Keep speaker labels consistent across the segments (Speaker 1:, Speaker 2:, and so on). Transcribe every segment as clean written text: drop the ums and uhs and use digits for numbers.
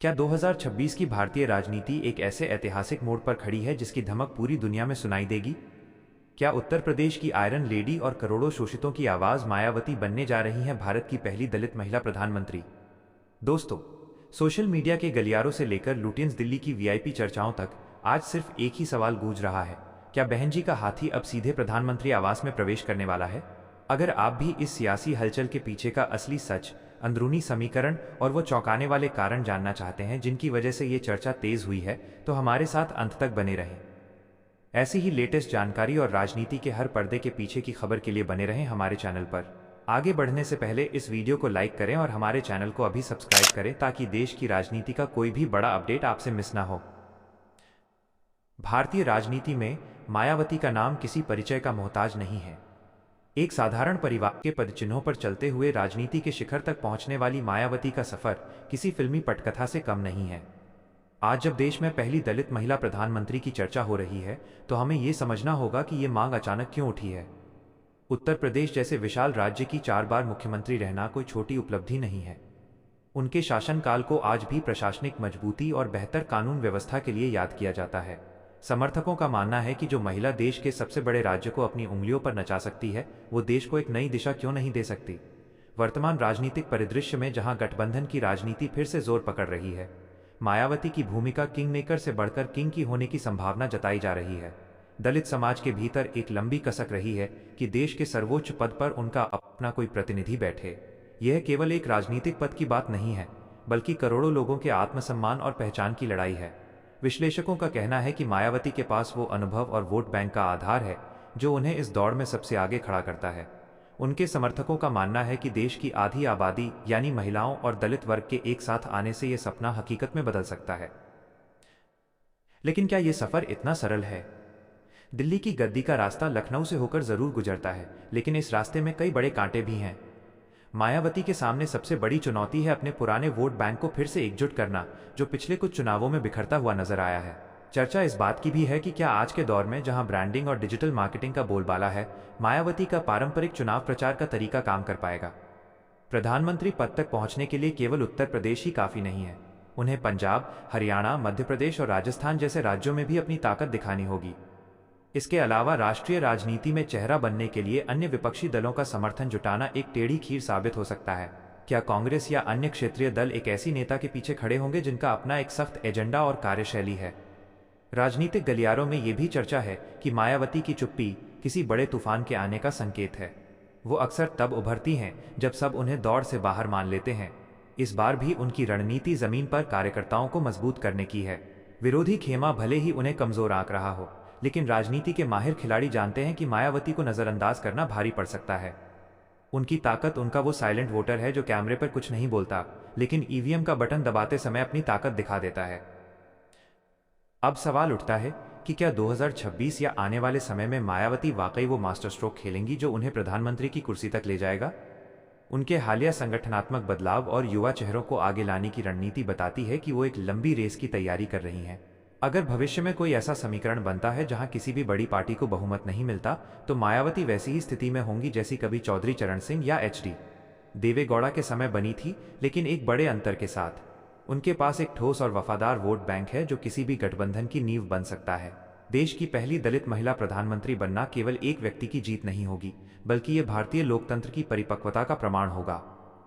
Speaker 1: क्या 2026 की भारतीय राजनीति एक ऐसे ऐतिहासिक मोड़ पर खड़ी है जिसकी धमक पूरी दुनिया में सुनाई देगी? क्या उत्तर प्रदेश की आयरन लेडी और करोड़ों शोषितों की आवाज मायावती बनने जा रही हैं भारत की पहली दलित महिला प्रधानमंत्री? दोस्तों, सोशल मीडिया के गलियारों से लेकर लुटियंस दिल्ली की वीआईपी चर्चाओं तक आज सिर्फ एक ही सवाल गूंज रहा है, क्या बहन जी का हाथी अब सीधे प्रधानमंत्री आवास में प्रवेश करने वाला है? अगर आप भी इस सियासी हलचल के पीछे का असली सच, अंदरूनी समीकरण और वो चौंकाने वाले कारण जानना चाहते हैं जिनकी वजह से ये चर्चा तेज हुई है, तो हमारे साथ अंत तक बने रहें। ऐसी ही लेटेस्ट जानकारी और राजनीति के हर पर्दे के पीछे की खबर के लिए बने रहें हमारे चैनल पर। आगे बढ़ने से पहले इस वीडियो को लाइक करें और हमारे चैनल को अभी सब्सक्राइब करें ताकि देश की राजनीति का कोई भी बड़ा अपडेट आपसे मिस ना हो। भारतीय राजनीति में मायावती का नाम किसी परिचय का मोहताज नहीं है। एक साधारण परिवार के पदचिन्हों पर चलते हुए राजनीति के शिखर तक पहुंचने वाली मायावती का सफर किसी फिल्मी पटकथा से कम नहीं है। आज जब देश में पहली दलित महिला प्रधानमंत्री की चर्चा हो रही है, तो हमें ये समझना होगा कि ये मांग अचानक क्यों उठी है। उत्तर प्रदेश जैसे विशाल राज्य की 4 बार मुख्यमंत्री रहना कोई छोटी उपलब्धि नहीं है। उनके शासनकाल को आज भी प्रशासनिक मजबूती और बेहतर कानून व्यवस्था के लिए याद किया जाता है। समर्थकों का मानना है कि जो महिला देश के सबसे बड़े राज्य को अपनी उंगलियों पर नचा सकती है, वो देश को एक नई दिशा क्यों नहीं दे सकती। वर्तमान राजनीतिक परिदृश्य में जहां गठबंधन की राजनीति फिर से जोर पकड़ रही है, मायावती की भूमिका किंग मेकर से बढ़कर किंग की होने की संभावना जताई जा रही है। दलित समाज के भीतर एक लंबी कसक रही है कि देश के सर्वोच्च पद पर उनका अपना कोई प्रतिनिधि बैठे। यह केवल एक राजनीतिक पद की बात नहीं है, बल्कि करोड़ों लोगों के आत्मसम्मान और पहचान की लड़ाई है। विश्लेषकों का कहना है कि मायावती के पास वो अनुभव और वोट बैंक का आधार है जो उन्हें इस दौड़ में सबसे आगे खड़ा करता है। उनके समर्थकों का मानना है कि देश की आधी आबादी यानी महिलाओं और दलित वर्ग के एक साथ आने से यह सपना हकीकत में बदल सकता है। लेकिन क्या यह सफर इतना सरल है? दिल्ली की गद्दी का रास्ता लखनऊ से होकर जरूर गुजरता है, लेकिन इस रास्ते में कई बड़े कांटे भी हैं। मायावती के सामने सबसे बड़ी चुनौती है अपने पुराने वोट बैंक को फिर से एकजुट करना, जो पिछले कुछ चुनावों में बिखरता हुआ नजर आया है। चर्चा इस बात की भी है कि क्या आज के दौर में जहां ब्रांडिंग और डिजिटल मार्केटिंग का बोलबाला है, मायावती का पारंपरिक चुनाव प्रचार का तरीका काम कर पाएगा। प्रधानमंत्री पद तक पहुंचने के लिए केवल उत्तर प्रदेश ही काफी नहीं है। उन्हें पंजाब, हरियाणा, मध्य प्रदेश और राजस्थान जैसे राज्यों में भी अपनी ताकत दिखानी होगी। इसके अलावा राष्ट्रीय राजनीति में चेहरा बनने के लिए अन्य विपक्षी दलों का समर्थन जुटाना एक टेढ़ी खीर साबित हो सकता है। क्या कांग्रेस या अन्य क्षेत्रीय दल एक ऐसी नेता के पीछे खड़े होंगे जिनका अपना एक सख्त एजेंडा और कार्यशैली है? राजनीतिक गलियारों में यह भी चर्चा है कि मायावती की चुप्पी किसी बड़े तूफान के आने का संकेत है। वो अक्सर तब उभरती हैं जब सब उन्हें दौड़ से बाहर मान लेते हैं। इस बार भी उनकी रणनीति जमीन पर कार्यकर्ताओं को मजबूत करने की है। विरोधी खेमा भले ही उन्हें कमजोर आंक रहा हो, लेकिन राजनीति के माहिर खिलाड़ी जानते हैं कि मायावती को नजरअंदाज करना भारी पड़ सकता है। उनकी ताकत उनका वो साइलेंट वोटर है जो कैमरे पर कुछ नहीं बोलता, लेकिन ईवीएम का बटन दबाते समय अपनी ताकत दिखा देता है। अब सवाल उठता है कि क्या 2026 या आने वाले समय में मायावती वाकई वो मास्टर स्ट्रोक खेलेंगी जो उन्हें प्रधानमंत्री की कुर्सी तक ले जाएगा? उनके हालिया संगठनात्मक बदलाव और युवा चेहरों को आगे लाने की रणनीति बताती है कि वो एक लंबी रेस की तैयारी कर रही हैं। अगर भविष्य में कोई ऐसा समीकरण बनता है जहां किसी भी बड़ी पार्टी को बहुमत नहीं मिलता, तो मायावती वैसी ही स्थिति में होंगी जैसी कभी चौधरी चरण सिंह या एचडी देवेगौड़ा के समय बनी थी, लेकिन एक बड़े अंतर के साथ। उनके पास एक ठोस और वफादार वोट बैंक है जो किसी भी गठबंधन की नींव बन सकता है। देश की पहली दलित महिला प्रधानमंत्री बनना केवल एक व्यक्ति की जीत नहीं होगी, बल्कि यह भारतीय लोकतंत्र की परिपक्वता का प्रमाण होगा।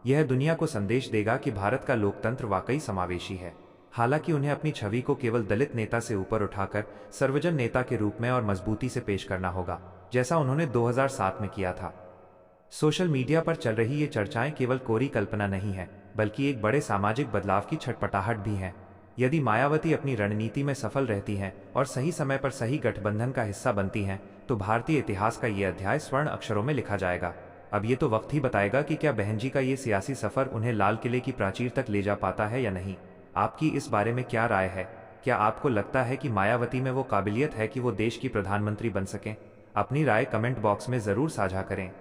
Speaker 1: यह दुनिया को संदेश देगा कि भारत का लोकतंत्र वाकई समावेशी है। हालांकि उन्हें अपनी छवि को केवल दलित नेता से ऊपर उठाकर सर्वजन नेता के रूप में और मजबूती से पेश करना होगा, जैसा उन्होंने 2007 में किया था। सोशल मीडिया पर चल रही ये चर्चाएं केवल कोरी कल्पना नहीं है, बल्कि एक बड़े सामाजिक बदलाव की छटपटाहट भी है। यदि मायावती अपनी रणनीति में सफल रहती हैं और सही समय पर सही गठबंधन का हिस्सा बनती हैं, तो भारतीय इतिहास का ये अध्याय स्वर्ण अक्षरों में लिखा जाएगा। अब ये तो वक्त ही बताएगा कि क्या बहन जी का ये सियासी सफर उन्हें लाल किले की प्राचीर तक ले जा पाता है या नहीं। आपकी इस बारे में क्या राय है? क्या आपको लगता है कि मायावती में वो काबिलियत है कि वो देश की प्रधानमंत्री बन सकें? अपनी राय कमेंट बॉक्स में जरूर साझा करें।